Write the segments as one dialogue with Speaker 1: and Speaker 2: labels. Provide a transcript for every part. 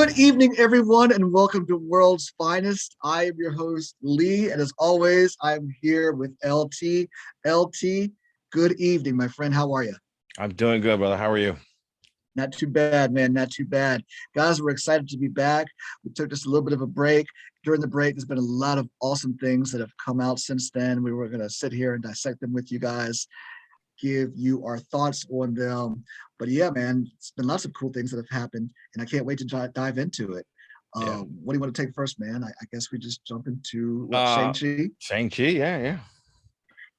Speaker 1: Good evening, everyone, and welcome to World's Finest. I am your host, Lee, and as always, I'm here with LT. LT, good evening, my friend. How are you?
Speaker 2: I'm doing good, brother. How are you?
Speaker 1: Not too bad, man. Not too bad. Guys, we're excited to be back. We took just a little bit of a break. During the break, there's been a lot of awesome things that have come out since then. We were going to sit here and dissect them with you guys, give you our thoughts on them. But yeah, man, it's been lots of cool things that have happened, and I can't wait to dive into it.
Speaker 2: Yeah.
Speaker 1: What do you want to take first, man? I guess we just jump into what
Speaker 2: Uh,
Speaker 1: Shang-Chi.
Speaker 2: Shang-Chi, yeah.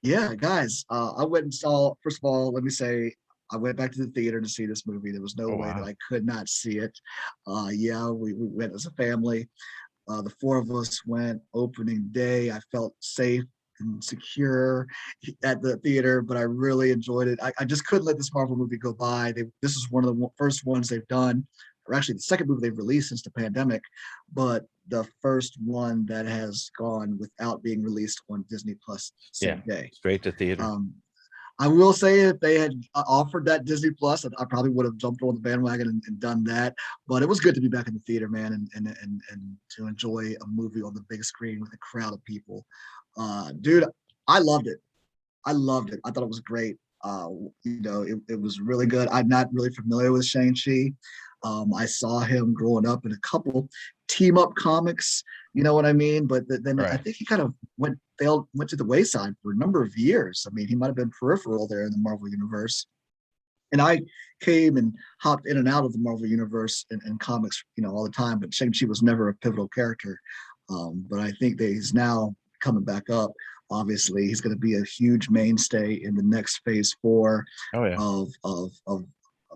Speaker 1: Yeah, guys, I went and saw. First of all, let me say I went back to the theater to see this movie. There was no
Speaker 2: Oh,
Speaker 1: way that
Speaker 2: wow.
Speaker 1: I could not see it. Yeah, we went as a family. The four of us went opening day. I felt safe and secure at the theater, but I really enjoyed it. I just couldn't let this Marvel movie go by. This is one of the first ones they've done, or actually the second movie they've released since the pandemic, but the first one that has gone without being released on Disney Plus
Speaker 2: Yeah.
Speaker 1: same day.
Speaker 2: Straight to theater.
Speaker 1: Um, I will say if they had offered that Disney Plus, I probably would have jumped on the bandwagon and done that. But it was good to be back in the theater, man, and to enjoy a movie on the big screen with a crowd of people. Dude, I loved it. I loved it. I thought it was great. It was really good. I'm not really familiar with Shang-Chi. I saw him growing up in a couple team up comics, you know what I mean? But then I
Speaker 2: Right.
Speaker 1: think he kind of went to the wayside for a number of years. I mean, he might have been peripheral there in the Marvel universe. And I came and hopped in and out of the Marvel universe and comics, all the time. But Shang-Chi was never a pivotal character. But I think that he's now coming back up. Obviously, he's going to be a huge mainstay in the next phase four
Speaker 2: Oh, yeah.
Speaker 1: of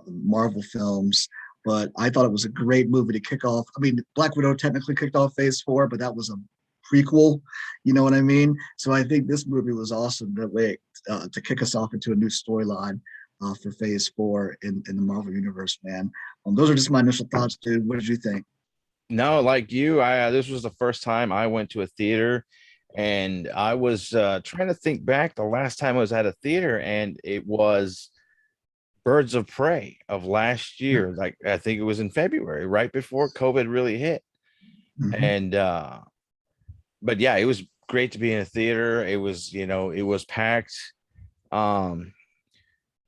Speaker 1: Marvel films. But I thought it was a great movie to kick off. I mean, Black Widow technically kicked off phase four, but that was a prequel, you know what I mean? So I think this movie was awesome that way to kick us off into a new storyline for phase four in the Marvel universe, man. Those are just my initial thoughts, dude. What did you think?
Speaker 2: No, like you, I this was the first time I went to a theater, and I was trying to think back the last time I was at a theater, and it was Birds of Prey of last year. Like I think it was in February, right before COVID really hit.
Speaker 1: Mhm.
Speaker 2: And but yeah, it was great to be in a theater. It was, it was packed. Um,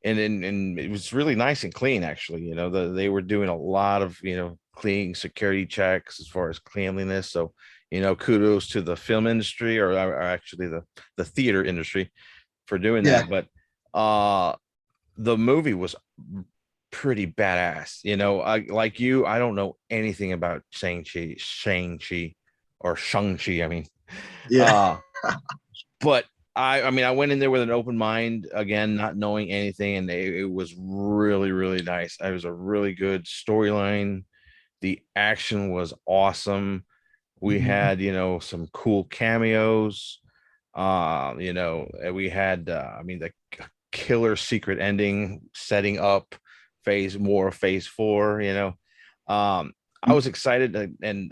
Speaker 2: and it was really nice and clean actually. They were doing a lot of cleaning security checks as far as cleanliness. So kudos to the film industry, or actually the theater industry, for doing
Speaker 1: Yeah.
Speaker 2: that. But the movie was pretty badass. I like you, I don't know anything about Shang-Chi or Shang-Chi, I mean.
Speaker 1: Yeah.
Speaker 2: uh but I mean, I went in there with an open mind, again, not knowing anything, and it was really, really nice. It was a really good storyline. The action was awesome. We
Speaker 1: Mhm.
Speaker 2: had, some cool cameos. We had, I mean, the killer secret ending setting up phase four. I was excited, and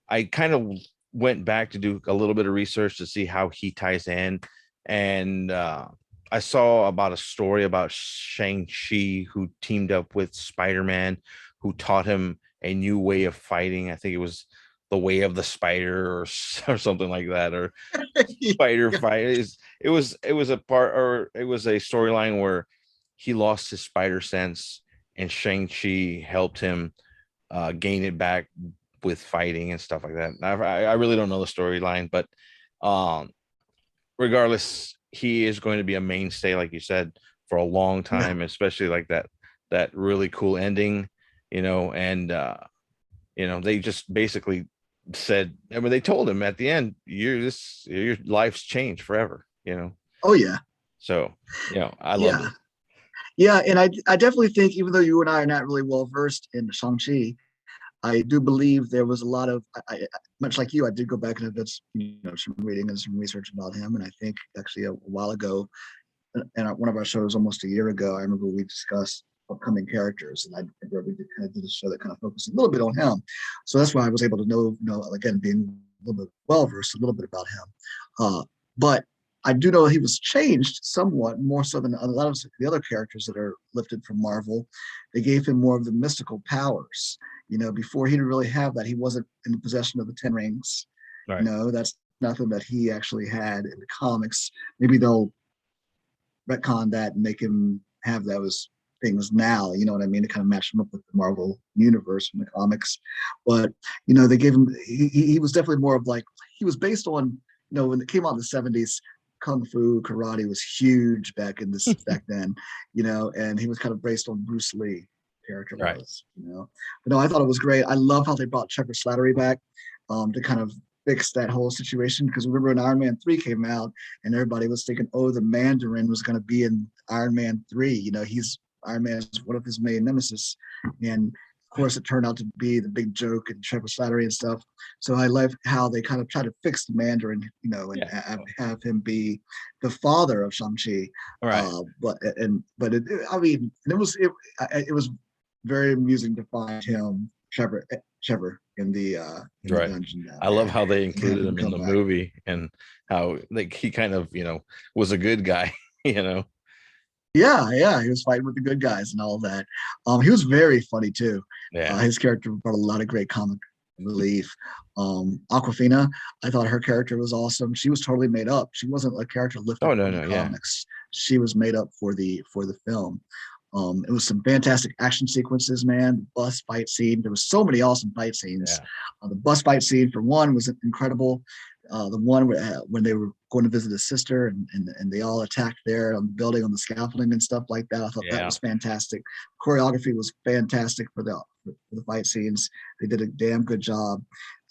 Speaker 2: I kind of went back to do a little bit of research to see how he ties in. And I saw about a story about Shang-Chi, who teamed up with Spider-Man, who taught him a new way of fighting. I think it was the way of the spider, or something like that, or spider
Speaker 1: Yeah.
Speaker 2: fight. It was a part, or it was a storyline where he lost his spider sense, and Shang-Chi helped him gain it back with fighting and stuff like that. I really don't know the storyline, but um, regardless, he is going to be a mainstay, like you said, for a long
Speaker 1: Yeah.
Speaker 2: time, especially like that really cool ending, and they just basically said, I mean, they told him at the end, your life's changed forever.
Speaker 1: Oh yeah.
Speaker 2: So, I loved
Speaker 1: Yeah.
Speaker 2: it.
Speaker 1: Yeah. And I definitely think, even though you and I are not really well versed in Shang-Chi, I do believe there was a lot of, much like you, I did go back and did some reading and some research about him. And I think actually a while ago, in one of our shows almost a year ago, I remember we discussed upcoming characters, and I remember we kind of did a show that kind of focused a little bit on him. So that's why I was able to know, again, being a little bit well versed, a little bit about him. But I do know he was changed somewhat, more so than a lot of the other characters that are lifted from Marvel. They gave him more of the mystical powers. Before he didn't really have that. He wasn't in possession of the 10 rings.
Speaker 2: Right.
Speaker 1: That's nothing that he actually had in the comics. Maybe they'll retcon that and make him have those things now, you know what I mean, to kind of match him up with the Marvel universe from the comics. But they gave him he was definitely more of like, he was based on, when it came out in the 70s, kung fu karate was huge back then, and he was kind of based on Bruce Lee character
Speaker 2: Right.
Speaker 1: was. But no, I thought it was great. I love how they brought Trevor Slattery back to kind of fix that whole situation, because remember when Iron Man 3 came out and everybody was thinking, oh, the Mandarin was going to be in Iron Man 3. He's Iron Man's one of his main nemesis, and of course it turned out to be the big joke and Trevor Slattery and stuff. So I love how they kind of try to fix the Mandarin, and have him be the father of Shang-Chi.
Speaker 2: Right.
Speaker 1: But it was very amusing to find him, Trevor in the
Speaker 2: Right.
Speaker 1: dungeon.
Speaker 2: I love how they included him in the movie, and how he kind of was a good guy.
Speaker 1: Yeah, he was fighting with the good guys and all that. He was very funny too.
Speaker 2: Yeah.
Speaker 1: His character brought a lot of great comic relief. Aquafina, I thought her character was awesome. She was totally made up. She wasn't a character lifted from the comics. She was made up for the film. It was some fantastic action sequences, man. The bus fight scene. There was so many awesome fight scenes.
Speaker 2: Yeah.
Speaker 1: The bus fight scene, for one, was incredible. The one when they were going to visit his sister and they all attacked there on the building, on the scaffolding and stuff like that. I thought that was fantastic. Choreography was fantastic for the fight scenes. They did a damn good job.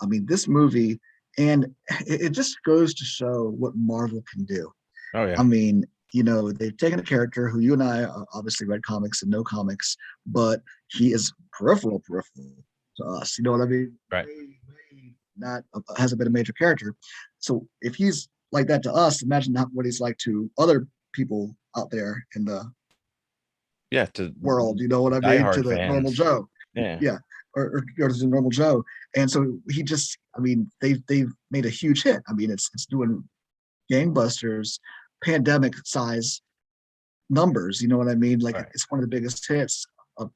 Speaker 1: I mean, this movie, and it just goes to show what Marvel can do.
Speaker 2: Oh yeah.
Speaker 1: I mean, they've taken a character who you and I obviously read comics and know comics, but he is peripheral to us. You know what I mean?
Speaker 2: Right.
Speaker 1: Not hasn't been a major character. So if he's like that to us, imagine what he's like to other people out there in the world. You know what I mean? To the
Speaker 2: fans.
Speaker 1: Normal Joe.
Speaker 2: Yeah.
Speaker 1: Or to the Normal Joe. And so they've made a huge hit. I mean, it's doing gangbusters, pandemic size numbers. You know what I mean? Like, it's one of the biggest hits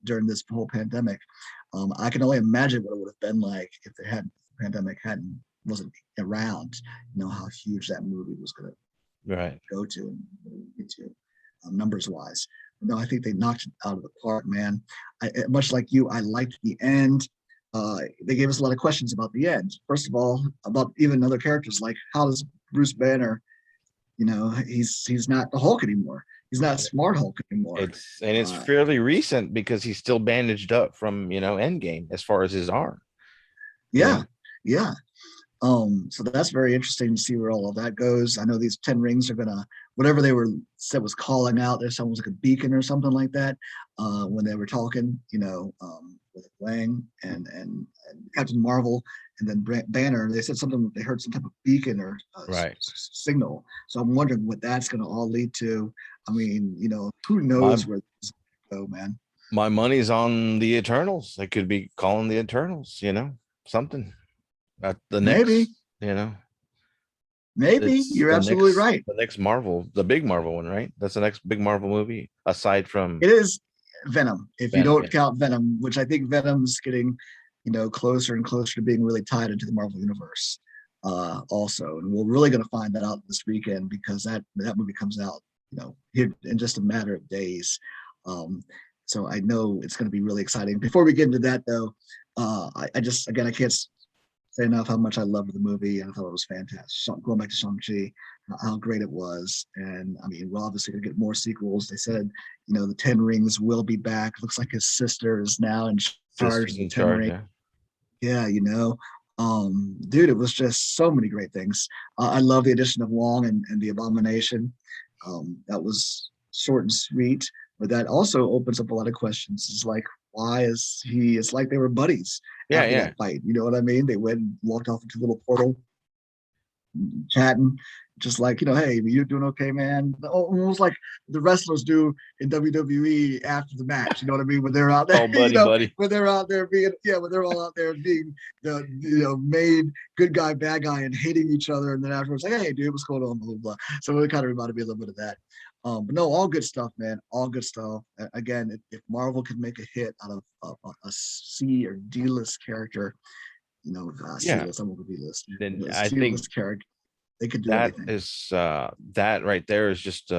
Speaker 1: during this whole pandemic. I can only imagine what it would have been like if the pandemic wasn't around. How huge that movie was going to go to and get to, numbers wise. No, I think they knocked it out of the park, man. Much like you, I liked the end. They gave us a lot of questions about the end. First of all, about even other characters, like how does Bruce Banner, he's not the Hulk anymore. He's not Smart Hulk anymore.
Speaker 2: It's fairly recent, because he's still bandaged up from Endgame as far as his arm.
Speaker 1: Yeah. So that's very interesting to see where all of that goes. I know these 10 rings are gonna, whatever they were said was calling out, there's something like a beacon or something like that, when they were talking, with Wang and Captain Marvel and then Banner. They said something, they heard some type of beacon or signal. So I'm wondering what that's gonna all lead to. I mean, who knows where this is gonna go, man.
Speaker 2: My money's on the Eternals. They could be calling the Eternals, something. The next,
Speaker 1: maybe you're absolutely right.
Speaker 2: The next Marvel, the big Marvel one, right? That's the next big Marvel movie, aside from
Speaker 1: it is Venom. If you don't count Venom, which I think Venom's getting, closer and closer to being really tied into the Marvel universe. Also, and we're really going to find that out this weekend, because that movie comes out, here in just a matter of days. So I know it's going to be really exciting. Before we get into that, though, I can't say enough how much I loved the movie, and I thought it was fantastic. Going back to Shang-Chi, how great it was. And I mean, we're obviously going to get more sequels. They said, the 10 rings will be back. Looks like his sister is now in charge of the 10 rings. Yeah, dude, it was just so many great things. I love the addition of Wong and the Abomination. That was short and sweet, but that also opens up a lot of questions. It's like, why is he? It's like they were buddies after that fight. You know what I mean? They went and walked off into a little portal, chatting, just like, hey, you doing okay, man? Almost like the wrestlers do in WWE after the match. You know what I mean? When they're out there,
Speaker 2: buddy.
Speaker 1: When they're out there being, when they're all out there being the made good guy, bad guy, and hating each other, and then afterwards, like, hey, dude, what's going on? Blah blah blah. So it kind of reminded me a little bit of that. But no, all good stuff, man. All good stuff. Again, if Marvel could make a hit out of a C or D list character, C
Speaker 2: Yeah,
Speaker 1: list, I'm over B list,
Speaker 2: then
Speaker 1: but a
Speaker 2: I
Speaker 1: C
Speaker 2: think
Speaker 1: list character, they could do
Speaker 2: that
Speaker 1: anything.
Speaker 2: is that right there is just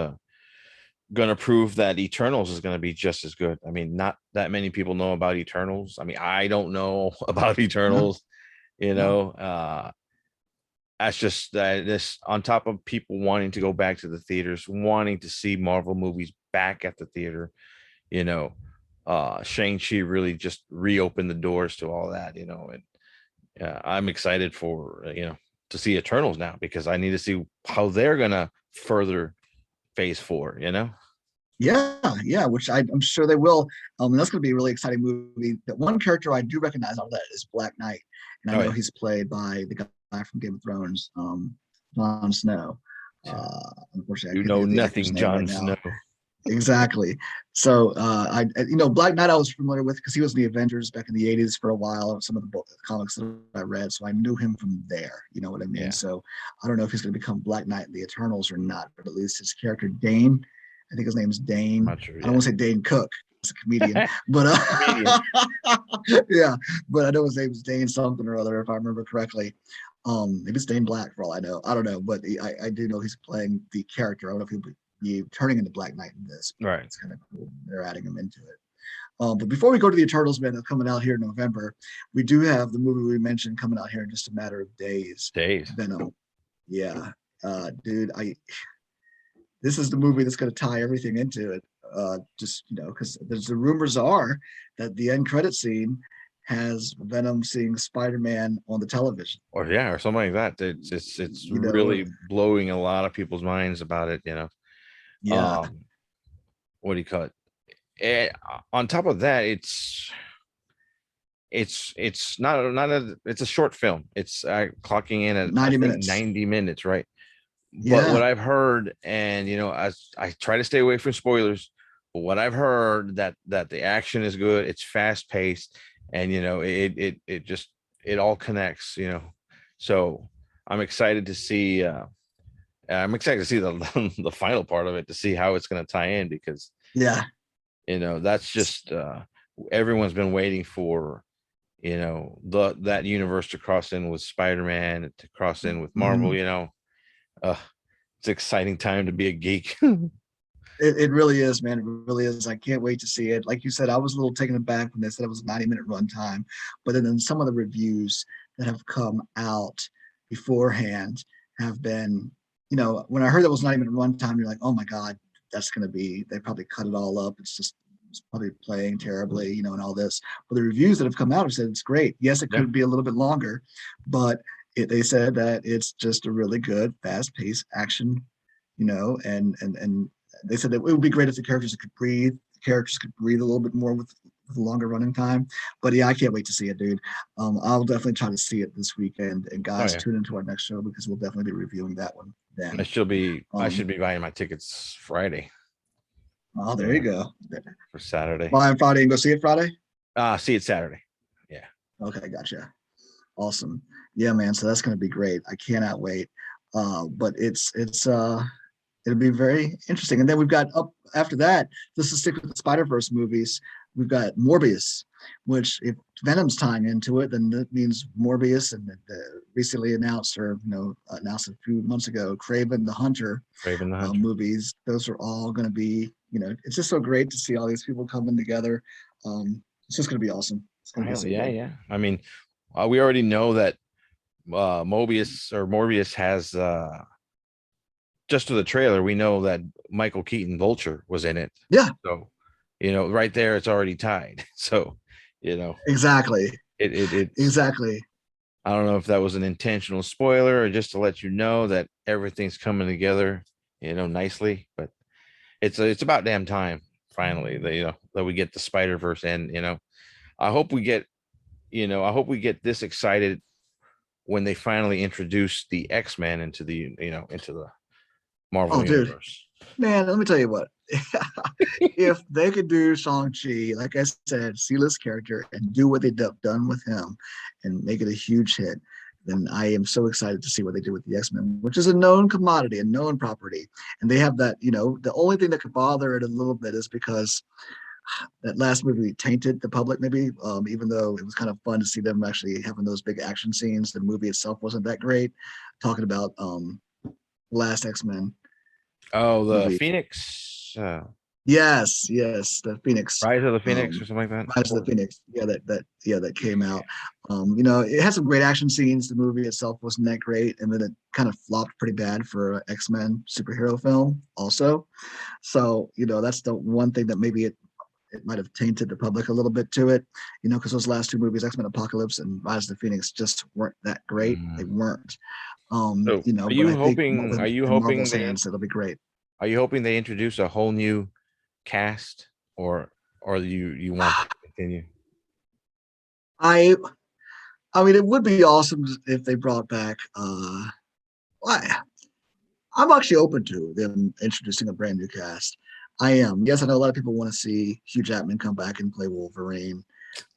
Speaker 2: gonna prove that Eternals is gonna be just as good. I mean, not that many people know about Eternals. I mean, I don't know about
Speaker 1: No,
Speaker 2: Eternals, you
Speaker 1: no,
Speaker 2: know. That's just this on top of people wanting to go back to the theaters, wanting to see Marvel movies back at the theater, you know. Shang-Chi really just reopened the doors to all that, and I'm excited for to see Eternals now because I need to see how they're gonna further phase 4,
Speaker 1: yeah, which I'm sure they will. And that's going to be a really exciting movie. The one character I do recognize out of that is Black Knight, and I
Speaker 2: Oh
Speaker 1: know
Speaker 2: yeah.
Speaker 1: he's played by the guy from Game of Thrones, Jon Snow. Unfortunately, I
Speaker 2: You
Speaker 1: can't think
Speaker 2: know
Speaker 1: of the actor's
Speaker 2: nothing,
Speaker 1: name right
Speaker 2: Jon
Speaker 1: now.
Speaker 2: Snow.
Speaker 1: Exactly. So Black Knight I was familiar with because he was in the Avengers back in the '80s for a while. Some of the comics that I read, so I knew him from there. You know what I mean?
Speaker 2: Yeah,
Speaker 1: So I don't know if he's going to become Black Knight in the Eternals or not, but at least his character Dane, I think his name is
Speaker 2: I'm
Speaker 1: Dane.
Speaker 2: not sure.
Speaker 1: I don't want to say Dane Cook. He's a comedian,
Speaker 2: Yeah.
Speaker 1: but
Speaker 2: Comedian.
Speaker 1: yeah, but I know his name is Dane something or other if I remember correctly. Maybe it's Dane Black for all I know. I don't know, but I do know he's playing the character. I don't know if he'll be turning into Black Knight in this.
Speaker 2: Right.
Speaker 1: It's kind of cool. They're adding him into it. But before we go to the Eternals, man, that's coming out here in November, we do have the movie we mentioned coming out here in just a matter of days.
Speaker 2: Days.
Speaker 1: Venom. Yeah, dude, this is the movie that's going to tie everything into it. Just because there's the rumors are that the end credit scene has Venom seeing Spider-Man on the television.
Speaker 2: Or yeah, or something like that. It's
Speaker 1: You know,
Speaker 2: really blowing a lot of people's minds about it,
Speaker 1: yeah,
Speaker 2: Um, what do you call it? On top of that, it's not a it's a short film. It's clocking in at I
Speaker 1: 90
Speaker 2: think
Speaker 1: minutes.
Speaker 2: 90 minutes, right? But what
Speaker 1: Yeah.
Speaker 2: I've heard, and as I try to stay away from spoilers, but what I've heard that the action is good, it's fast paced, and it just it all connects, So I'm excited to see. I'm excited to see the the final part of it to see how it's going to tie in because
Speaker 1: Yeah.
Speaker 2: that's just everyone's been waiting for that universe to cross in with Spider-Man, to cross in with Marvel.
Speaker 1: Mhm.
Speaker 2: Uh, it's an exciting time to be a geek.
Speaker 1: It really is, man. It really is. I can't wait to see it. Like you said, I was a little taken aback when they said it was a 90-minute runtime, but then some of the reviews that have come out beforehand have been, when I heard that was 90-minute runtime, you're like, oh my God, that's going to be, they probably cut it all up. It's probably playing terribly, and all this. But the reviews that have come out have said it's great. Yes, it
Speaker 2: Yeah.
Speaker 1: could be a little bit longer, but they said that it's just a really good, fast-paced action, and they said that it would be great if the characters could breathe. The characters could breathe a little bit more with a longer running time. But yeah, I can't wait to see it, dude. I'll definitely try to see it this weekend. And
Speaker 2: Oh
Speaker 1: guys,
Speaker 2: yeah.
Speaker 1: tune into our next show because we'll definitely be reviewing that one
Speaker 2: I
Speaker 1: then.
Speaker 2: should be I
Speaker 1: Um,
Speaker 2: should be buying my tickets Friday.
Speaker 1: oh, there you
Speaker 2: Yeah,
Speaker 1: go.
Speaker 2: for Saturday.
Speaker 1: Buy on Friday and go see it Friday.
Speaker 2: See it Saturday. Yeah.
Speaker 1: Okay, gotcha. Awesome. Yeah, man. So that's going to be great. I cannot wait. But it'll be very interesting. And then we've got up after that, just to stick with the Spider-Verse movies, we've got Morbius, which if Venom's tying into it, then that means Morbius and the recently announced or announced a few months ago, Craven the Hunter
Speaker 2: Raven the Hunter.
Speaker 1: movies. Those are all going to be, it's just so great to see all these people coming together. It's just going to be awesome. It's going to be
Speaker 2: Hell
Speaker 1: so
Speaker 2: yeah,
Speaker 1: good.
Speaker 2: yeah. I mean, we already know that Morbius has just to the trailer, we know that Michael Keaton Vulture was in it.
Speaker 1: Yeah,
Speaker 2: So, right there it's already tied. So, you know,
Speaker 1: exactly.
Speaker 2: it's
Speaker 1: Exactly.
Speaker 2: I don't know if that was an intentional spoiler or just to let you know that everything's coming together, nicely, but it's about damn time finally that that we get the Spider-Verse and I hope we get this excited when they finally introduce the X-Men into the into the Marvel
Speaker 1: Oh, dude,
Speaker 2: universe.
Speaker 1: man, let me tell you what. If they could do Shang-Chi, like I said, C-list character, and do what they've done with him and make it a huge hit, then I am so excited to see what they do with the X-Men, which is a known commodity, a known property. And they have that, the only thing that could bother it a little bit is because that last movie tainted the public, maybe, even though it was kind of fun to see them actually having those big action scenes. The movie itself wasn't that great. Talking about last X-Men
Speaker 2: Oh, the
Speaker 1: movie.
Speaker 2: Phoenix,
Speaker 1: Yes, the Phoenix.
Speaker 2: Rise of the Phoenix or
Speaker 1: Um,
Speaker 2: something like that.
Speaker 1: Rise of the Phoenix. Yeah, that came out. It had some great action scenes. The movie itself wasn't that great, and then it kind of flopped pretty bad for an X-Men superhero film, also. So that's the one thing that maybe it might have tainted the public a little bit to it, because those last two movies, X-Men Apocalypse and Rise of the Phoenix, just weren't that great. They
Speaker 2: Mm.
Speaker 1: weren't.
Speaker 2: So, are
Speaker 1: But
Speaker 2: you
Speaker 1: I think
Speaker 2: hoping? Are you
Speaker 1: in Marvel's
Speaker 2: hoping they?
Speaker 1: hands, it'll be great.
Speaker 2: Are you hoping they introduce a whole new cast, or you want them to continue?
Speaker 1: I I mean, it would be awesome if they brought back. I, I'm actually open to them introducing a brand new cast. I am. Yes, I know a lot of people want to see Hugh Jackman come back and play Wolverine.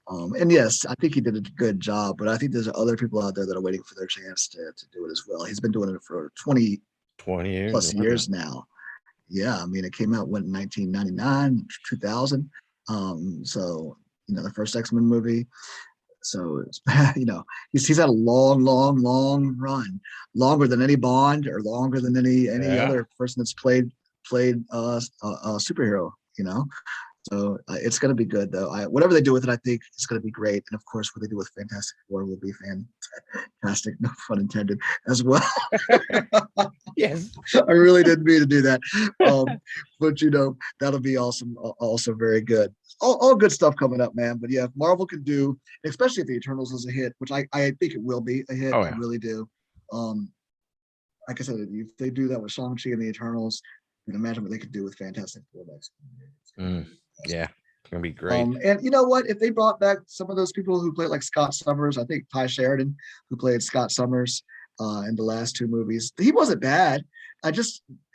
Speaker 1: And yes, I think he did a good job, but I think there's other people out there that are waiting for their chance to do it as well. He's been doing it for 20
Speaker 2: 20 years.
Speaker 1: plus years now. Yeah, I mean, it came out when 1999, 2000. So the first X-Men movie. So it's he's had a long, long, long run, longer than any Bond or longer than any
Speaker 2: Yeah.
Speaker 1: other person that's played a superhero. So it's going to be good though. Whatever they do with it, I think it's going to be great. And of course, what they do with Fantastic Four will be fantastic, no pun intended, as well.
Speaker 2: Yes.
Speaker 1: I really didn't mean to do that, but that'll be awesome. Also, very good. All good stuff coming up, man. But yeah, if Marvel could do, especially if the Eternals is a hit, which I think it will be a hit.
Speaker 2: Oh
Speaker 1: I
Speaker 2: yeah.
Speaker 1: really do. Like I said, if they do that with Shang-Chi and the Eternals, you can imagine what they could do with Fantastic Four next.
Speaker 2: Yeah, it's gonna be great.
Speaker 1: And you know what? If they brought back some of those people who played like Scott Summers, I think Ty Sheridan, who played Scott Summers in the last two movies, he wasn't bad. And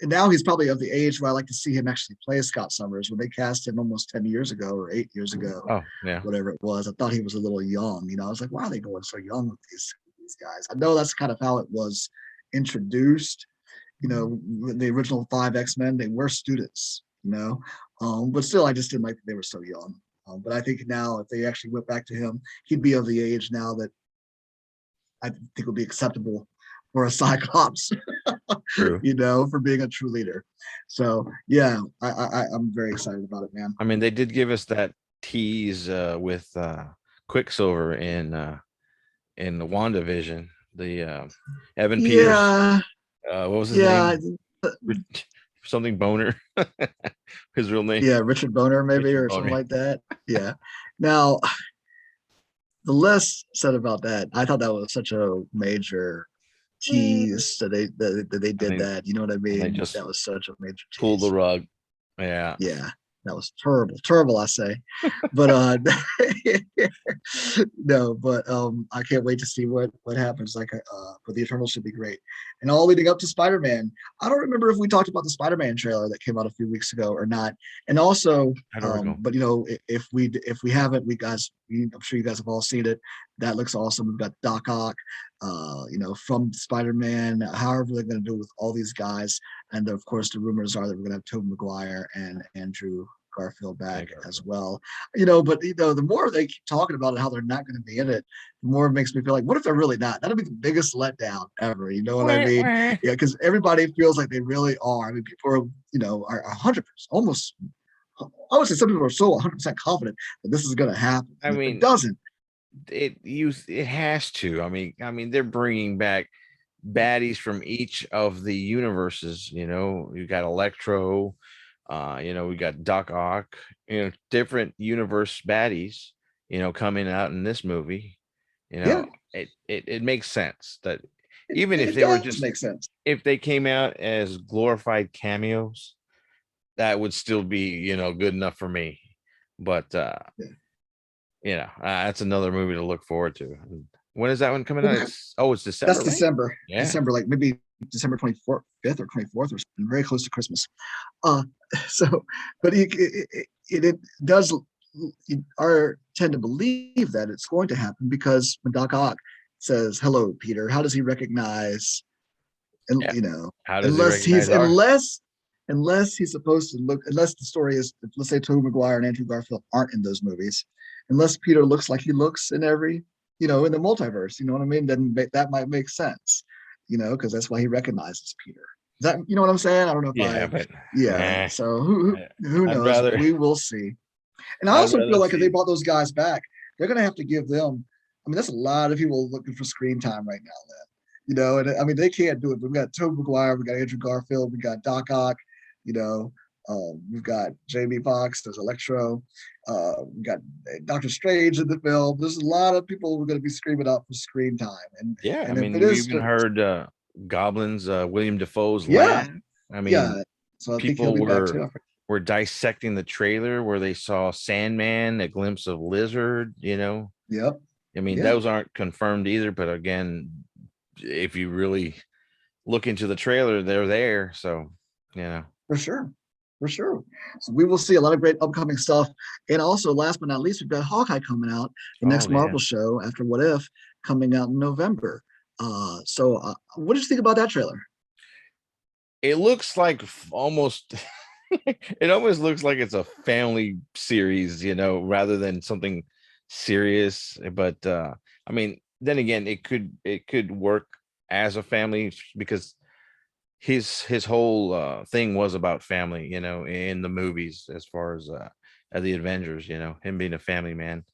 Speaker 1: now he's probably of the age where I like to see him actually play Scott Summers. When they cast him almost 10 years ago or 8 years ago,
Speaker 2: Oh yeah.
Speaker 1: whatever it was, I thought he was a little young. I was like, why are they going so young with these guys? I know that's kind of how it was introduced. The original 5 X-Men, they were students, but still, I just didn't like that they were so young. But I think now, if they actually went back to him, he'd be of the age now that I think would be acceptable for a Cyclops,
Speaker 2: True.
Speaker 1: for being a true leader. So yeah, I'm very excited about it, man.
Speaker 2: I mean, they did give us that tease with Quicksilver in the WandaVision. The Evan Peters.
Speaker 1: Yeah,
Speaker 2: What was his
Speaker 1: yeah,
Speaker 2: name? Something Boner. His real name.
Speaker 1: yeah, Richard Boner maybe
Speaker 2: Richard
Speaker 1: or something
Speaker 2: Boner.
Speaker 1: like that. Yeah. Now, the less said about that, I thought that was such a major tease that they
Speaker 2: And
Speaker 1: did that. You know what I
Speaker 2: they
Speaker 1: mean?
Speaker 2: just
Speaker 1: That was such a major
Speaker 2: pulled the
Speaker 1: tease.
Speaker 2: rug. Yeah.
Speaker 1: Yeah, that was terrible, I say. But no, but I can't wait to see what happens. But the Eternals should be great. And all leading up to Spider-Man. I don't remember if we talked about the Spider-Man trailer that came out a few weeks ago or not. And also,
Speaker 2: I don't recall.
Speaker 1: but if we haven't, I'm sure you guys have all seen it. That looks awesome. We've got Doc Ock, from Spider-Man. However, they're going to do it with all these guys. And of course, the rumors are that we're going to have Tobey Maguire and Andrew Garfield back as well. But the more they keep talking about it, how they're not going to be in it, the more it makes me feel like, what if they're really not? That'll be the biggest letdown ever. You know what I mean? Yeah, because everybody feels like they really are. I mean, people are 100%, almost. I would say some people are so 100% confident that this is going to happen.
Speaker 2: I mean,
Speaker 1: it doesn't.
Speaker 2: It has to. I mean, they're bringing back baddies from each of the universes. You got Electro. We got Doc Ock. Different universe baddies. Coming out in this movie.
Speaker 1: Yeah,
Speaker 2: It makes sense that even if
Speaker 1: it
Speaker 2: they were
Speaker 1: does
Speaker 2: just
Speaker 1: make sense.
Speaker 2: if they came out as glorified cameos, that would still be good enough for me. But that's another movie to look forward to. When is that one coming out? It's December.
Speaker 1: That's December. Right?
Speaker 2: Yeah.
Speaker 1: December, like maybe December 24th, 5th or 24th or something, very close to Christmas. But it does. You are tend to believe that it's going to happen because when Doc Ock says, "Hello, Peter." How does he recognize? And
Speaker 2: Yeah. How does he
Speaker 1: unless he's
Speaker 2: recognize our?
Speaker 1: unless he's supposed to look, unless the story is, let's say Tobey Maguire and Andrew Garfield aren't in those movies, unless Peter looks like he looks in every, in the multiverse, you know what I mean? Then that might make sense, because that's why he recognizes Peter. Is that, you know what I'm saying? I don't know if
Speaker 2: Yeah,
Speaker 1: I,
Speaker 2: but
Speaker 1: yeah.
Speaker 2: nah,
Speaker 1: So who
Speaker 2: I'd
Speaker 1: knows?
Speaker 2: rather
Speaker 1: We will see. And I
Speaker 2: I'd
Speaker 1: also feel
Speaker 2: rather
Speaker 1: like if they
Speaker 2: see.
Speaker 1: brought those guys back, they're going to have to give them. I mean, that's a lot of people looking for screen time right now. And I mean, they can't do it. We've got Tobey Maguire, we got Andrew Garfield, we got Doc Ock, you know, we've got Jamie Foxx, there's Electro, we got Doctor Strange in the film. There's a lot of people who are going to be screaming out for screen time, and
Speaker 2: Yeah, I
Speaker 1: if
Speaker 2: mean,
Speaker 1: it
Speaker 2: you
Speaker 1: is,
Speaker 2: even heard Goblin's William Defoe's
Speaker 1: yeah,
Speaker 2: laugh. I mean,
Speaker 1: yeah. So I think he'll
Speaker 2: people
Speaker 1: be back too.
Speaker 2: were dissecting the trailer where they saw Sandman, a glimpse of Lizard,
Speaker 1: Yep.
Speaker 2: I mean,
Speaker 1: Yeah,
Speaker 2: those aren't confirmed either, but again, if you really look into the trailer, they're there. So,
Speaker 1: for sure. For sure. So we will see a lot of great upcoming stuff. And also, last but not least, we've got Hawkeye coming out, the next
Speaker 2: oh yeah.
Speaker 1: Marvel show after What If, coming out in November. So what did you think about that trailer?
Speaker 2: It looks like almost it almost looks like it's a family series, rather than something serious. But I mean, then again, it could work as a family because his whole thing was about family, in the movies as far as the Avengers, him being a family man.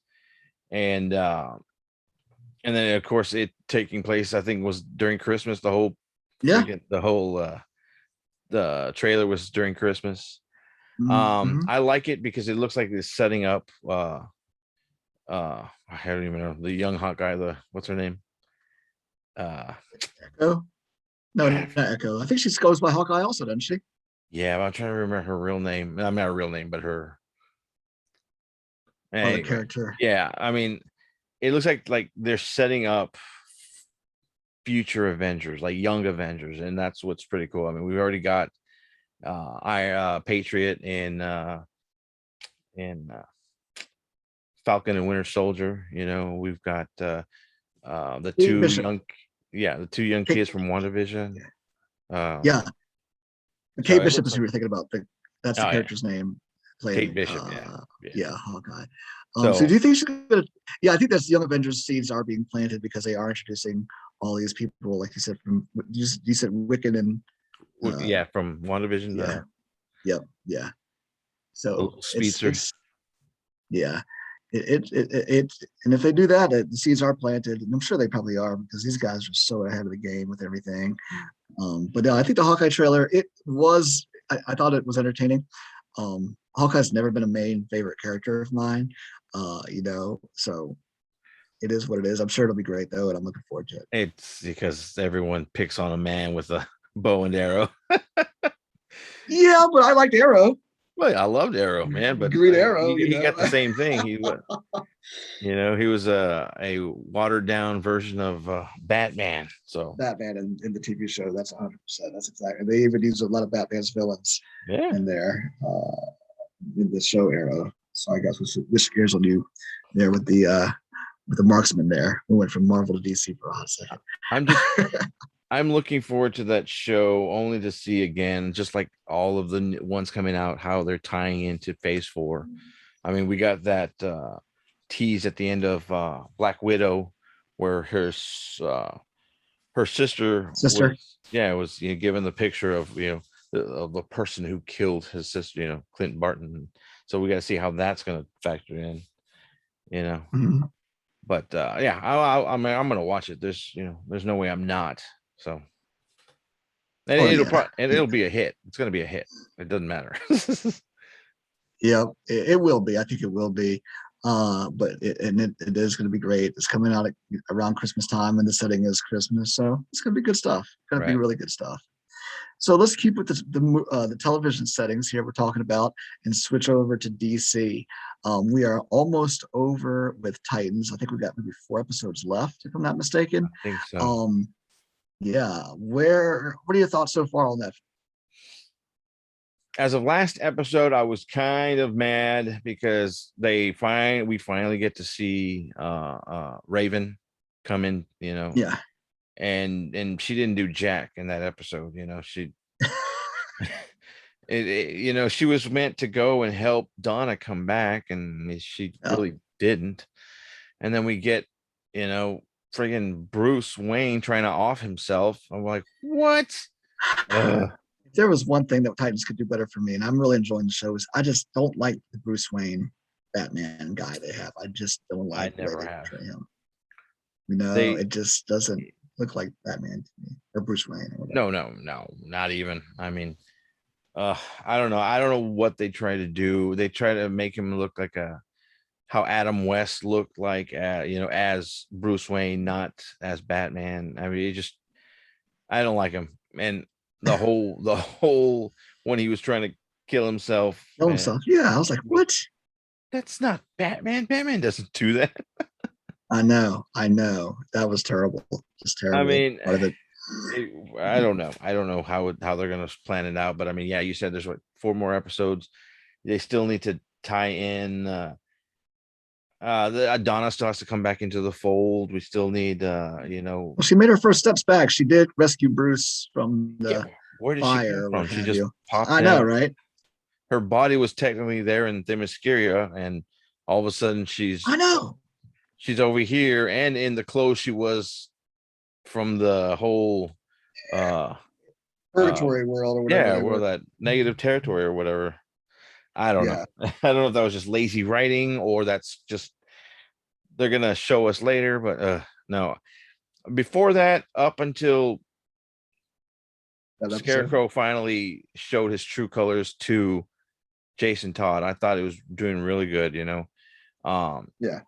Speaker 2: And then of course it taking place, I think, was during Christmas.
Speaker 1: Yeah.
Speaker 2: The whole the trailer was during Christmas.
Speaker 1: Mm-hmm.
Speaker 2: I like it because it looks like it's setting up I don't even know the young hot guy, the what's her name? Uh
Speaker 1: Echo? No, not Echo. I think she goes by Hawkeye also, doesn't she?
Speaker 2: yeah, I'm trying to remember her real name. I'm not her real name, but her
Speaker 1: Or the
Speaker 2: anyway.
Speaker 1: character.
Speaker 2: Yeah, I mean, it looks like they're setting up future Avengers, like young Avengers, and that's what's pretty cool. I mean, we've already got Patriot in Falcon and Winter Soldier. We've got the
Speaker 1: Kate
Speaker 2: two
Speaker 1: Bishop.
Speaker 2: young, yeah, the two young
Speaker 1: Kate,
Speaker 2: kids from WandaVision.
Speaker 1: yeah.
Speaker 2: So
Speaker 1: Kate
Speaker 2: it
Speaker 1: Bishop
Speaker 2: looks
Speaker 1: is who
Speaker 2: like,
Speaker 1: you're thinking about. That's the
Speaker 2: oh yeah,
Speaker 1: character's name.
Speaker 2: Kate
Speaker 1: Playing,
Speaker 2: Bishop. Yeah, yeah.
Speaker 1: yeah, Hawkeye. So do
Speaker 2: So
Speaker 1: you think she's gonna? Yeah, I think that's Young Avengers seeds are being planted because they are introducing all these people, like you said, from you said Wiccan and uh,
Speaker 2: yeah, from WandaVision,
Speaker 1: yeah, yep, yeah.
Speaker 2: the
Speaker 1: So
Speaker 2: little
Speaker 1: it's
Speaker 2: speedster.
Speaker 1: it's yeah, it and if they do that, the seeds are planted, and I'm sure they probably are because these guys are so ahead of the game with everything. But yeah, I think the Hawkeye trailer, I thought it was entertaining. Hawkeye's never been a main favorite character of mine, so it is what it is. I'm sure it'll be great though, and I'm looking forward to it.
Speaker 2: It's because everyone picks on a man with a bow and arrow.
Speaker 1: Yeah, but I liked Arrow,
Speaker 2: Well, I loved Arrow, man, but
Speaker 1: Green Arrow,
Speaker 2: he got the same thing. He was a watered down version of Batman. So
Speaker 1: Batman in the TV show. That's 100%. That's exactly. They even use a lot of Batman's villains
Speaker 2: yeah,
Speaker 1: in there in the show Arrow. So I guess we should switch gears on you there with the marksman there. We went from Marvel to DC for a hot second.
Speaker 2: I'm just I'm looking forward to that show only to see again, just like all of the ones coming out, how they're tying into Phase 4. I mean, we got that tease at the end of Black Widow, where her sister
Speaker 1: Sister.
Speaker 2: was given the picture of of the person who killed his sister, Clinton Barton. So we got to see how that's going to factor in, you know.
Speaker 1: Mm-hmm.
Speaker 2: But yeah, I'm gonna watch it. There's no way I'm not. So and
Speaker 1: Oh yeah.
Speaker 2: it'll be a hit. It's gonna be a hit. It doesn't matter.
Speaker 1: Yeah, it will be. I think it will be. But it is going to be great. It's coming out around Christmas time, and the setting is Christmas, so it's going to be good stuff. It's going to be
Speaker 2: Right.
Speaker 1: really good stuff. So let's keep with the television settings here we're talking about and switch over to DC. We are almost over with Titans. I think we've got maybe 4 episodes left, if I'm not
Speaker 2: I
Speaker 1: mistaken.
Speaker 2: think so.
Speaker 1: Um, yeah, what are your thoughts so far on that?
Speaker 2: As of last episode, I was kind of mad because we finally get to see Raven. come in,
Speaker 1: Yeah.
Speaker 2: and she didn't do jack in that episode. She she was meant to go and help Donna come back, and she
Speaker 1: Yeah.
Speaker 2: really didn't. And then we get, friggin' Bruce Wayne trying to off himself. I'm like, what? Ugh,
Speaker 1: If there was one thing that Titans could do better for me, and I'm really enjoying the show, is I just don't like the Bruce Wayne Batman guy they have. I just don't
Speaker 2: I
Speaker 1: like the way
Speaker 2: never
Speaker 1: they
Speaker 2: have.
Speaker 1: portray him.
Speaker 2: They
Speaker 1: It just doesn't look like Batman to me, or Bruce Wayne or whatever.
Speaker 2: no, not even. I mean, I don't know. I don't know what they try to do. They try to make him look like how Adam West looked like, as Bruce Wayne, not as Batman. I mean, I don't like him. And the whole when he was trying to kill himself,
Speaker 1: Kill
Speaker 2: and
Speaker 1: himself. Yeah, I was like, what?
Speaker 2: that's not Batman. Batman doesn't do that.
Speaker 1: I know. That was terrible. Just
Speaker 2: I
Speaker 1: terrible.
Speaker 2: mean,
Speaker 1: Part of it.
Speaker 2: I don't know. I don't know how they're gonna plan it out. But I mean, yeah, you said there's what, 4 more episodes. They still need to tie in. The Adonis still has to come back into the fold. We still need,
Speaker 1: Well, she made her first steps back. She did rescue Bruce from
Speaker 2: yeah.
Speaker 1: the
Speaker 2: Where did she come
Speaker 1: fire, or
Speaker 2: from?
Speaker 1: what
Speaker 2: She
Speaker 1: have
Speaker 2: just
Speaker 1: you.
Speaker 2: popped
Speaker 1: I know,
Speaker 2: out.
Speaker 1: right?
Speaker 2: Her body was technically there in Themyscira, and all of a sudden
Speaker 1: I know.
Speaker 2: she's over here and in the clothes she was from the whole uh uh
Speaker 1: Purgatory world or whatever
Speaker 2: yeah,
Speaker 1: they
Speaker 2: or
Speaker 1: were.
Speaker 2: that negative territory or whatever. I don't know.
Speaker 1: Yeah.
Speaker 2: I don't know if that was just lazy writing or that's just they're gonna show us later, but no. Before that, up until
Speaker 1: That episode.
Speaker 2: Scarecrow finally showed his true colors to Jason Todd, I thought it was doing really good. Um,
Speaker 1: Yeah.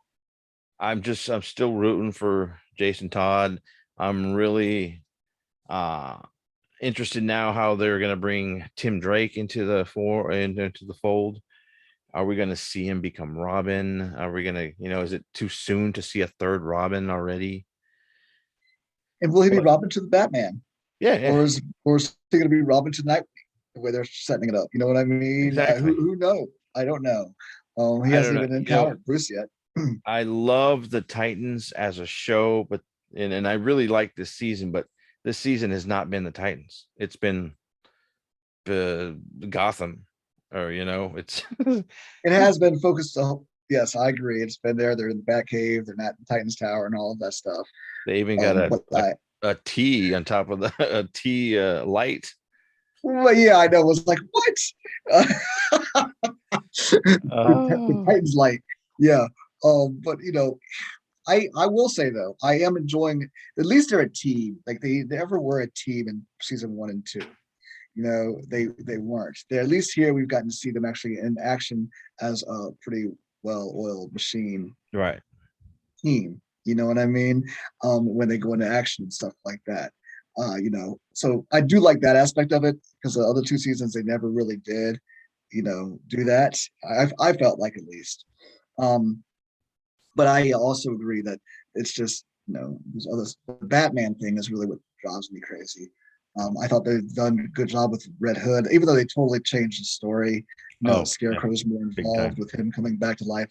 Speaker 2: I'm still rooting for Jason Todd. I'm really uh interested now how they're gonna bring Tim Drake into the fold. Are we gonna see him become Robin? Are we gonna, is it too soon to see a third Robin already?
Speaker 1: And will he be
Speaker 2: But
Speaker 1: Robin to the Batman?
Speaker 2: yeah, yeah,
Speaker 1: Or is he going to be Robin to Nightwing? The way they're setting it up. You know what I mean?
Speaker 2: exactly.
Speaker 1: Who knows? I don't know. He
Speaker 2: I don't
Speaker 1: hasn't
Speaker 2: know.
Speaker 1: even encountered Bruce yet.
Speaker 2: I love the Titans as a show, but and I really like this season, but this season has not been the Titans. It's been Gotham, or it's
Speaker 1: It has been focused on. Yes, I agree. It's been there. They're in the Batcave. They're not in Titans Tower and all of that stuff.
Speaker 2: they even got
Speaker 1: But
Speaker 2: a T on top of the a T light.
Speaker 1: well, yeah, I know. It was like what? The
Speaker 2: Oh,
Speaker 1: Titans like, yeah. But I will say though, I am enjoying. At least they're a team. Like they ever were a team in season 1 and 2. They weren't. They're at least here. We've gotten to see them actually in action as a pretty well-oiled machine
Speaker 2: right.
Speaker 1: team. You know what I mean? When they go into action and stuff like that. So I do like that aspect of it because the other 2 seasons they never really did, do that. I felt like at least. Um, but I also agree that it's just these others. The Batman thing is really what drives me crazy. I thought they've done a good job with Red Hood, even though they totally changed the story.
Speaker 2: Oh, yeah,
Speaker 1: Scarecrow's more
Speaker 2: big
Speaker 1: involved
Speaker 2: time.
Speaker 1: with him coming back to life.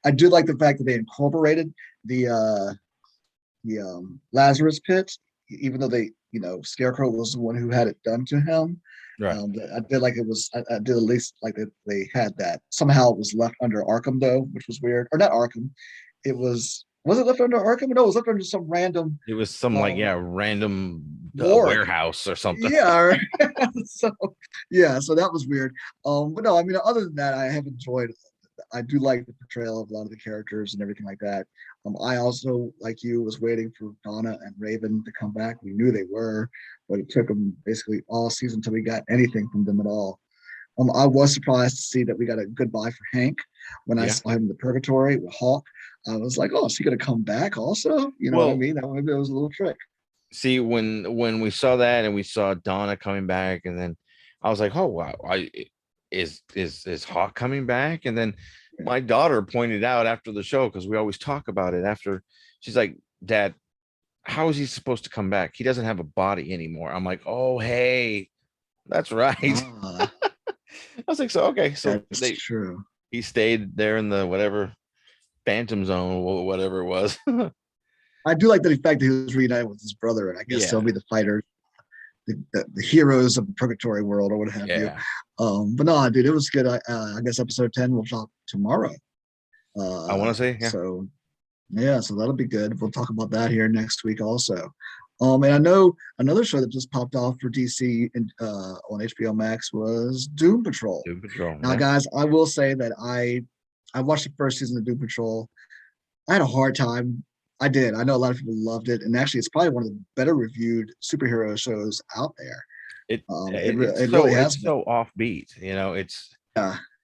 Speaker 1: I do like the fact that they incorporated the Lazarus pit, even though Scarecrow was the one who had it done to him.
Speaker 2: Right.
Speaker 1: I did like it was. I did at least like that they had that. Somehow it was left under Arkham though, which was weird. Or not Arkham. It was. Was it left under Arkham? No, it was left under some random
Speaker 2: It was some like,
Speaker 1: um,
Speaker 2: yeah, random
Speaker 1: morgue.
Speaker 2: warehouse or something.
Speaker 1: Yeah. So yeah, so that was weird. But no, I mean, other than that, I have enjoyed. I do like the portrayal of a lot of the characters and everything like that. I also, like you, was waiting for Donna and Raven to come back. We knew they were, but it took them basically all season until we got anything from them at all. I was surprised to see that we got a goodbye for Hank when I
Speaker 2: Yeah.
Speaker 1: saw him in the Purgatory with Hawk. I was like, oh, is he going to come back also? You know what I
Speaker 2: Well,
Speaker 1: mean? That maybe it was a little trick.
Speaker 2: see, when we saw that and we saw Donna coming back, and then I was like, oh wow, is Hawk coming back? And then
Speaker 1: Yeah.
Speaker 2: my daughter pointed out after the show, because we always talk about it after, she's like, Dad, how is he supposed to come back? He doesn't have a body anymore. I'm like, oh hey, that's right.
Speaker 1: Ah,
Speaker 2: I was like, so okay, so
Speaker 1: that's true.
Speaker 2: he stayed there in the whatever phantom zone or whatever it was.
Speaker 1: I do like the fact that he was reunited with his brother, and I guess they'll
Speaker 2: Yeah,
Speaker 1: be the fighters, the heroes of the purgatory world or what have you.
Speaker 2: yeah.
Speaker 1: But no, dude, it was good. I guess episode 10 will drop tomorrow.
Speaker 2: I want
Speaker 1: Uh,
Speaker 2: to say, yeah.
Speaker 1: so yeah, so that'll be good. We'll talk about that here next week also. And I know another show that just popped off for DC on HBO Max was Doom Patrol.
Speaker 2: Doom Patrol.
Speaker 1: Now,
Speaker 2: Yeah.
Speaker 1: guys, I will say that I watched the first season of Doom Patrol. I had a hard time. I did. I know a lot of people loved it, and actually, it's probably one of the better reviewed superhero shows out there. It really has
Speaker 2: It's
Speaker 1: been.
Speaker 2: so offbeat.
Speaker 1: Yeah,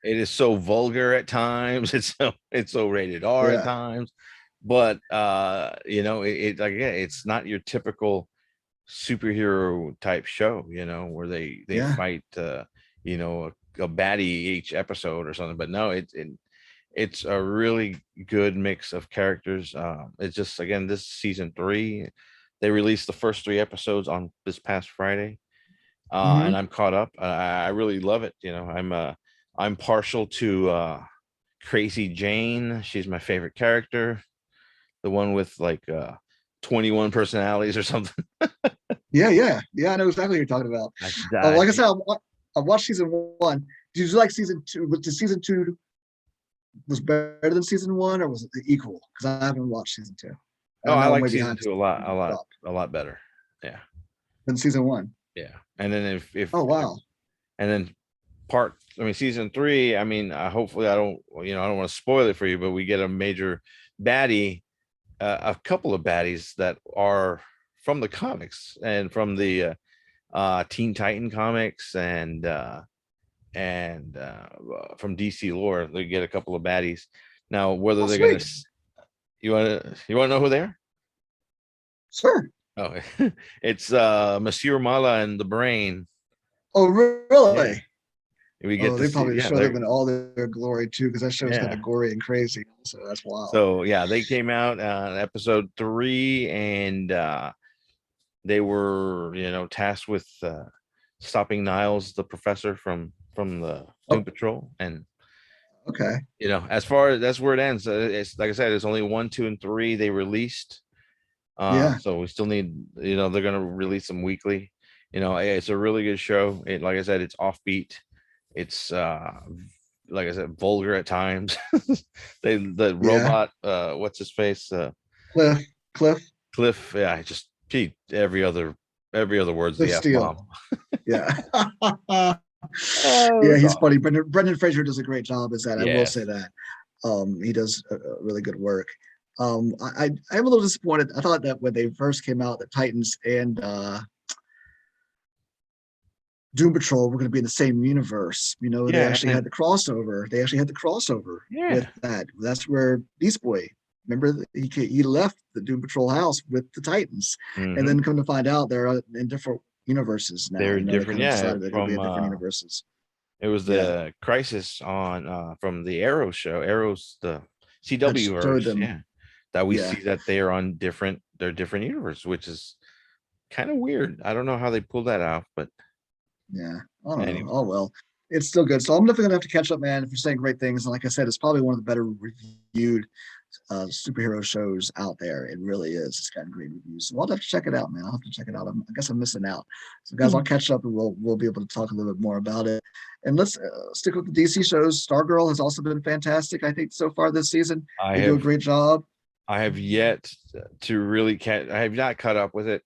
Speaker 2: It is so vulgar at times. It's so rated R at
Speaker 1: yeah,
Speaker 2: times. But it like, yeah, it's not your typical superhero type show, where they
Speaker 1: yeah.
Speaker 2: fight a baddie each episode or something. But no, it's a really good mix of characters. It's just, again, this season 3. They released the first 3 episodes on this past Friday. And
Speaker 1: Hmm.
Speaker 2: I'm caught up. I really love it. I'm partial to Crazy Jane. She's my favorite character, the one with like 21 personalities or something.
Speaker 1: Yeah, yeah, yeah. I know exactly what you're talking about.
Speaker 2: I,
Speaker 1: Like I
Speaker 2: I,
Speaker 1: said, I watched season one. Did you like season two? Was the season two was better than season one, or was it equal? Because I haven't watched season two.
Speaker 2: oh,
Speaker 1: I
Speaker 2: I
Speaker 1: know I'm
Speaker 2: like
Speaker 1: way
Speaker 2: season
Speaker 1: behind
Speaker 2: 2 a lot, a lot,
Speaker 1: up
Speaker 2: a lot better. Yeah,
Speaker 1: than season one.
Speaker 2: yeah. And then
Speaker 1: Oh wow.
Speaker 2: and then season 3. Hopefully, I don't want to spoil it for you, but we get a major baddie, a couple of baddies that are from the comics and from the Teen Titan comics, and from DC lore. They get a couple of baddies. Now, whether
Speaker 1: Oh
Speaker 2: they're gonna,
Speaker 1: sweet.
Speaker 2: you want to know who they are?
Speaker 1: Sure.
Speaker 2: Oh, it's Monsieur Mala and the Brain.
Speaker 1: Oh
Speaker 2: Yeah,
Speaker 1: really?
Speaker 2: we get
Speaker 1: Oh,
Speaker 2: to
Speaker 1: they
Speaker 2: see.
Speaker 1: probably
Speaker 2: Yeah,
Speaker 1: show them in all their glory too, because that show's kind
Speaker 2: yeah.
Speaker 1: of gory and crazy. So that's wild.
Speaker 2: So yeah, they came out in episode 3, and they were tasked with stopping Niles, the professor from the Doom
Speaker 1: Oh,
Speaker 2: Patrol. And
Speaker 1: okay.
Speaker 2: as far as that's where it ends. It's like I said, it's only 1, 2, and 3 they released.
Speaker 1: Yeah.
Speaker 2: So we still need, they're gonna release them weekly. It's a really good show. Like I said, it's offbeat. It's like I said, vulgar at times. The
Speaker 1: Yeah.
Speaker 2: robot, what's his face?
Speaker 1: Cliff. Cliff.
Speaker 2: Cliff. Yeah, every other word's
Speaker 1: Cliff
Speaker 2: the F
Speaker 1: Steele.
Speaker 2: bomb.
Speaker 1: Yeah.
Speaker 2: Oh,
Speaker 1: Yeah,
Speaker 2: it's
Speaker 1: he's
Speaker 2: awesome.
Speaker 1: funny. Brendan Fraser does a great job as that. I will say
Speaker 2: Yes.
Speaker 1: that. He does really good work. I am a little disappointed. I thought that when they first came out, the Titans and Doom Patrol were going to be in the same universe. They
Speaker 2: Yeah,
Speaker 1: actually
Speaker 2: and
Speaker 1: had the crossover. They actually had the crossover with
Speaker 2: yeah.
Speaker 1: that. That's where Beast Boy. Remember, he left the Doom Patrol house with the Titans, and
Speaker 2: Hmm.
Speaker 1: then come to find out they're in different universes now.
Speaker 2: They're
Speaker 1: They
Speaker 2: different.
Speaker 1: kind of
Speaker 2: Yeah,
Speaker 1: decided they're going to be
Speaker 2: from
Speaker 1: in different universes.
Speaker 2: it was
Speaker 1: Yeah,
Speaker 2: the Crisis on from the Arrow show. Arrow's the
Speaker 1: that
Speaker 2: CW
Speaker 1: showed
Speaker 2: verse.
Speaker 1: them.
Speaker 2: Yeah, that we
Speaker 1: Yeah,
Speaker 2: see that they are on different universe, which is kind of weird. I don't know how they pulled that out, but
Speaker 1: yeah. I don't know.
Speaker 2: anyway.
Speaker 1: Oh well, it's still good. So I'm definitely gonna have to catch up, man. If you're saying great things, and like I said, it's probably one of the better reviewed superhero shows out there. It really is. It's got great reviews. So I'll have to check it out, man. I'll have to check it out. I guess I'm missing out. So guys, I'll catch up and we'll be able to talk a little bit more about it. And let's stick with the DC shows. Stargirl has also been fantastic. I think so far this season
Speaker 2: I
Speaker 1: they do a
Speaker 2: have
Speaker 1: great job.
Speaker 2: I have yet to really catch. I have not caught up with it.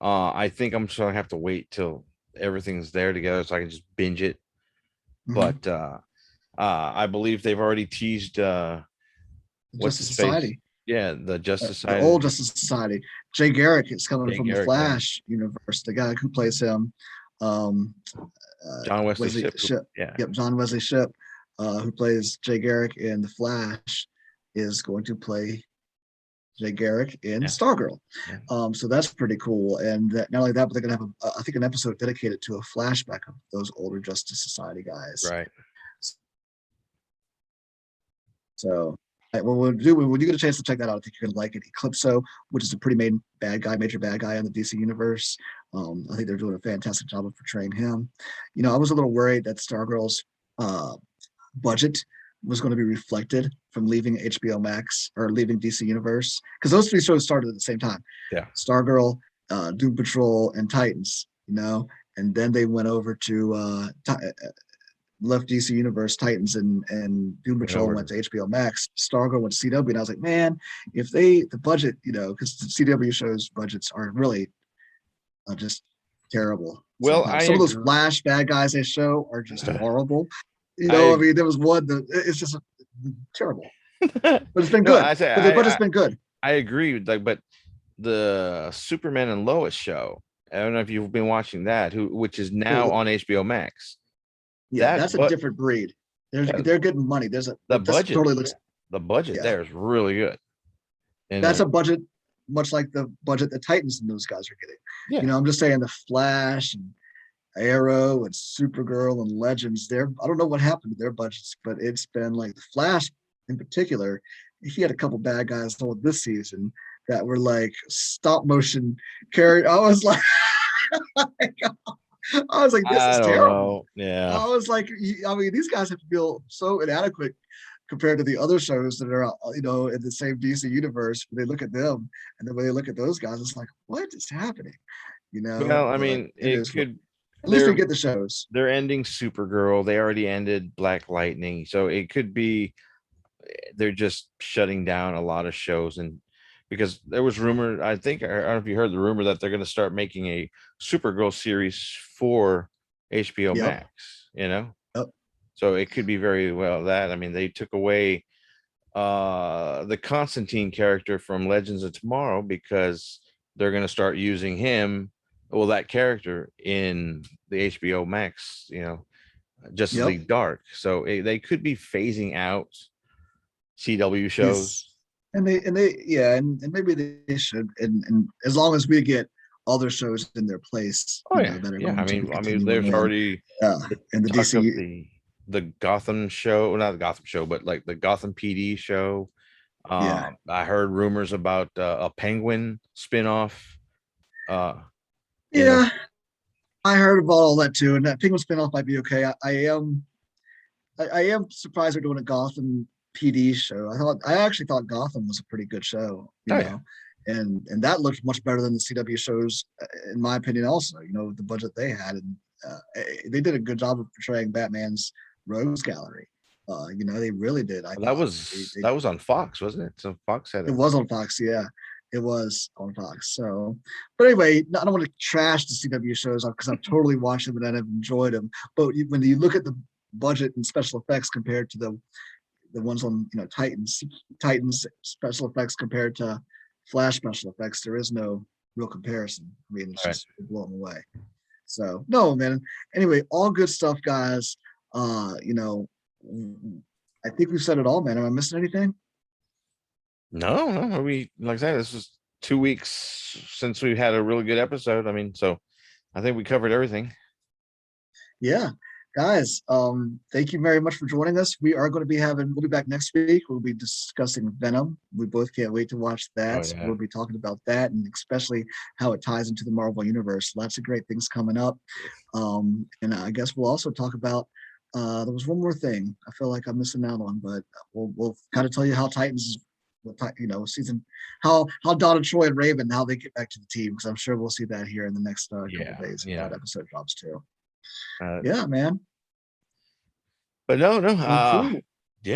Speaker 2: I think I'm just gonna have to wait till everything's there together so I can just binge it.
Speaker 1: Mhm.
Speaker 2: But I believe they've already teased what's
Speaker 1: Justice
Speaker 2: his face?
Speaker 1: Society,
Speaker 2: Yeah, the Justice
Speaker 1: the old
Speaker 2: Society.
Speaker 1: Justice Society. Jay Garrick is coming
Speaker 2: Jay
Speaker 1: from the
Speaker 2: Garrick, yeah.
Speaker 1: Flash universe. The guy who plays him, um,
Speaker 2: John Wesley
Speaker 1: Wesley
Speaker 2: Ship.
Speaker 1: Ship.
Speaker 2: Yeah,
Speaker 1: Yep, John Wesley Ship, who plays Jay Garrick in the Flash, is going to play Jay Garrick in
Speaker 2: yeah,
Speaker 1: Stargirl.
Speaker 2: yeah.
Speaker 1: So that's pretty cool. And not only that, but they're going to have, I think, an episode dedicated to a flashback of those older Justice Society guys.
Speaker 2: Right.
Speaker 1: So what we'll do when you get a chance to check that out, I think you're gonna like it. Eclipso, which is a pretty major bad guy in the DC universe. I think they're doing a fantastic job of portraying him. I was a little worried that Stargirl's budget was going to be reflected from leaving HBO Max or leaving DC Universe, because those three shows started at the same time.
Speaker 2: Yeah.
Speaker 1: Stargirl, Doom Patrol, and Titans. And then they went over to left DC Universe, Titans, and Doom Patrol went to HBO Max. Stargirl went to CW, and I was like, man, if the budget, because the CW shows budgets are really just terrible.
Speaker 2: Well,
Speaker 1: sometimes. Some of those Flash bad guys they show are just horrible. I mean, there was one that it's just terrible, but it's been good. But the budget's been good.
Speaker 2: I agree, but the Superman and Lois show, I don't know if you've been watching that, which is now on HBO Max.
Speaker 1: Yeah, that's a different breed. They're getting money. The budget. Totally looks,
Speaker 2: the budget there is really good.
Speaker 1: And that's a budget much like the budget the Titans and those guys are getting. I'm just saying the Flash and Arrow and Supergirl and Legends. I don't know what happened to their budgets, but it's been like the Flash in particular. He had a couple bad guys on this season that were like stop motion carry. I was like, this is terrible.
Speaker 2: Yeah.
Speaker 1: I was like, I mean, these guys have to feel so inadequate compared to the other shows that are, in the same DC universe. They look at them, and then when they look at those guys, it's like, what is happening?
Speaker 2: Well, I mean, it could.
Speaker 1: At least we get the shows.
Speaker 2: They're ending Supergirl. They already ended Black Lightning, so it could be they're just shutting down a lot of shows. And because there was rumor, I don't know if you heard the rumor that they're going to start making a Supergirl series for HBO Max.
Speaker 1: Yep.
Speaker 2: So it could be very well that. I mean, they took away the Constantine character from Legends of Tomorrow because they're going to start using him, that character, in the HBO Max, Justice League Dark. So they could be phasing out CW shows.
Speaker 1: And maybe they should, and as long as we get other shows in their place.
Speaker 2: I mean, there's already
Speaker 1: in the DC.
Speaker 2: The Gotham show, not the Gotham show, but like the Gotham PD show. I heard rumors about a Penguin spinoff. I
Speaker 1: heard about all that too, and that Penguin spinoff might be okay. I am surprised they're doing a Gotham PD show. I actually thought Gotham was a pretty good show, and that looked much better than the CW shows, in my opinion. Also, the budget they had, and they did a good job of portraying Batman's rogues gallery. They really did.
Speaker 2: That was on Fox, wasn't it? So Fox had it.
Speaker 1: It was on Fox, yeah. It was on Fox. So, but anyway, I don't want to trash the CW shows because I've totally watched them and I've enjoyed them. But when you look at the budget and special effects compared to the ones on Titans special effects compared to Flash special effects, there is no real comparison. I mean, it's just blowing away. So no, man. Anyway, all good stuff, guys. I think we've said it all, man. Am I missing anything?
Speaker 2: No. We, like I said, this was 2 weeks since we had a really good episode. I mean, so I think we covered everything.
Speaker 1: Yeah. Guys, thank you very much for joining us. We'll be back next week. We'll be discussing Venom. We both can't wait to watch that. So we'll be talking about that, and especially how it ties into the Marvel Universe. Lots of great things coming up. And I guess we'll also talk about, there was one more thing I feel like I'm missing out on, but we'll kind of tell you how Titans, season, how Donna, Troy, and Raven, how they get back to the team, because I'm sure we'll see that here in the next couple of days. That episode drops too. Man.
Speaker 2: But no. Cool.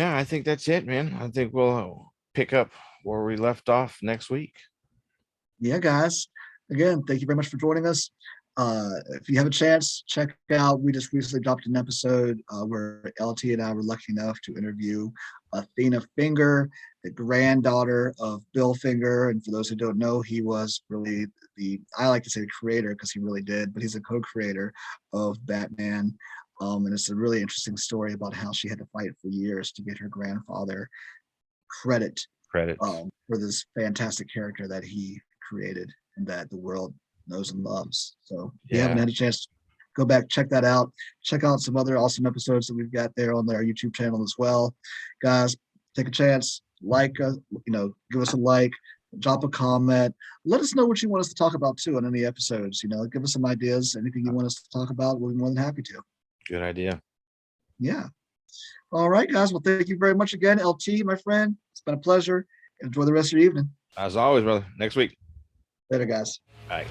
Speaker 2: I think that's it, man. I think we'll pick up where we left off next week.
Speaker 1: Yeah, guys. Again, thank you very much for joining us. If you have a chance, check out, we just recently dropped an episode where LT and I were lucky enough to interview Athena Finger, the granddaughter of Bill Finger. And for those who don't know, he was really I like to say the creator, because he really did, but he's a co-creator of Batman. And it's a really interesting story about how she had to fight for years to get her grandfather credit for this fantastic character that he created and that the world knows and loves. So if you haven't had a chance, go back, check that out. Check out some other awesome episodes that we've got there on our YouTube channel as well. Guys, take a chance, give us a like, drop a comment. Let us know what you want us to talk about too on any episodes. Give us some ideas. Anything you want us to talk about, we'll be more than happy to.
Speaker 2: Good idea.
Speaker 1: Yeah. All right, guys. Well, thank you very much again, LT, my friend. It's been a pleasure. Enjoy the rest of your evening.
Speaker 2: As always, brother. Next week.
Speaker 1: Later, guys.
Speaker 2: All right.